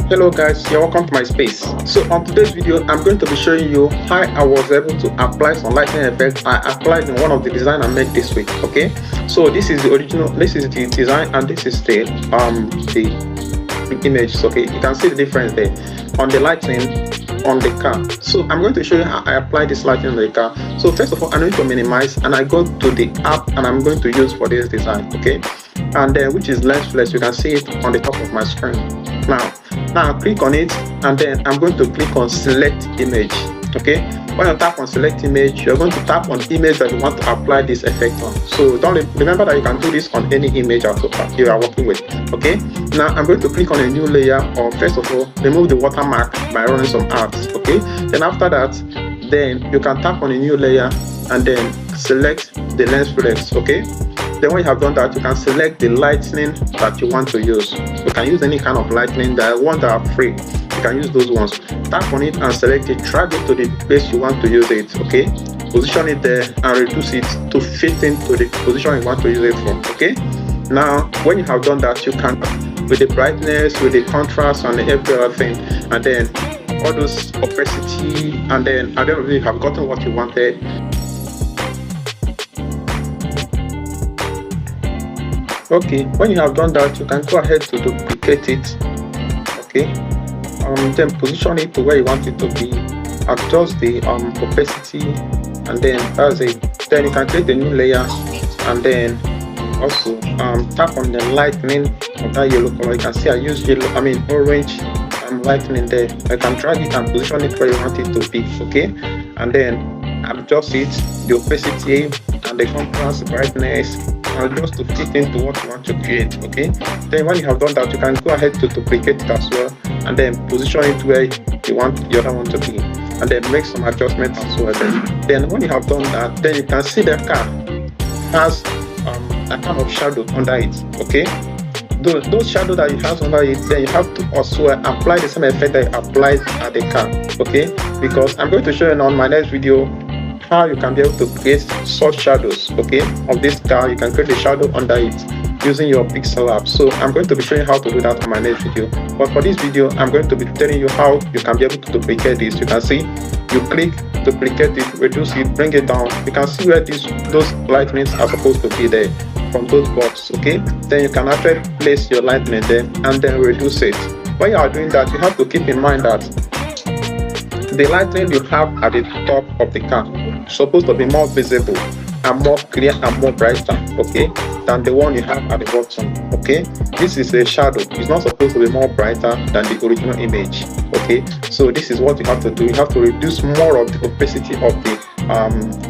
Hello guys, you're welcome to my space. So on today's video, I'm going to be showing you how I was able to apply some lighting effects I applied in one of the design I made this week. Okay, so this is the original, this is the design, and this is the images. Okay, you can see the difference there on the lighting on the car. So I'm going to show you how I apply this lighting on the car. So first of all, I need to minimize, and I go to the app and I'm going to use for this design. Okay, and then which is lens flex. You can see it on the top of my screen. Now click on it, and then I'm going to click on select image. Okay, when you tap on select image, you're going to tap on image that you want to apply this effect on. So don't remember that you can do this on any image you are working with. Okay, now I'm going to click on a new layer, or first of all remove the watermark by running some ads. Okay, then after that, then you can tap on a new layer and then select the lens flex. Okay, then when you have done that, you can select the lightning that you want to use. You can use any kind of lightning, the ones that are free. You can use those ones. Tap on it and select it, drag it to the place you want to use it. Okay, position it there and reduce it to fit into the position you want to use it for. Okay, now when you have done that, you can with the brightness, with the contrast, and every other thing, and then all those opacity, and then at the end of the day, you have gotten what you wanted. Okay, when you have done that, you can go ahead to duplicate it. Okay, then position it to where you want it to be, adjust the opacity, and then that's it. Then you can create a new layer, and then also tap on the lightning of that yellow color. You can see I use orange lightning there. I can drag it and position it where you want it to be. Okay, and then adjust it, the opacity and the contrast, brightness, and just to fit into what you want to create. Okay, then when you have done that, you can go ahead to duplicate it as well, and then position it where you want the other one to be, and then make some adjustments as well. Then when you have done that, then you can see the car has a kind of shadow under it. Okay, those shadow that it has under it, then you have to also apply the same effect that you applied at the car. Okay, because I'm going to show you on my next video how you can be able to create such shadows. Okay, of this car, you can create a shadow under it using your pixel app. So I'm going to be showing you how to do that on my next video, but for this video I'm going to be telling you how you can be able to duplicate this. You can see, you click duplicate it, reduce it, bring it down. You can see where those lightnings are supposed to be there from those boxes. Okay, then you can actually place your lightning there and then reduce it. When you are doing that, you have to keep in mind that the lightning you have at the top of the car is supposed to be more visible and more clear and more brighter, okay, than the one you have at the bottom. Okay, this is a shadow. It's not supposed to be more brighter than the original image. Okay, so this is what you have to do. You have to reduce more of the opacity of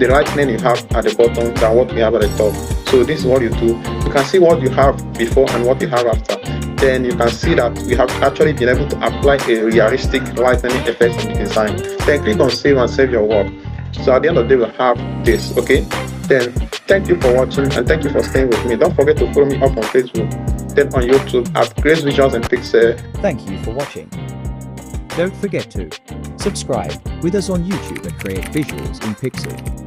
the lightning you have at the bottom than what you have at the top. So this is what you do. You can see what you have before and what you have after. Then you can see that we have actually been able to apply a realistic lightning effect in the design. Then click on save and save your work. So at the end of the day, we'll have this. Okay, then thank you for watching, and thank you for staying with me. Don't forget to follow me up on Facebook, then on YouTube at Grace Visuals and Pixel. Thank you for watching. Don't forget to subscribe with us on YouTube at Create Visuals in Pixel.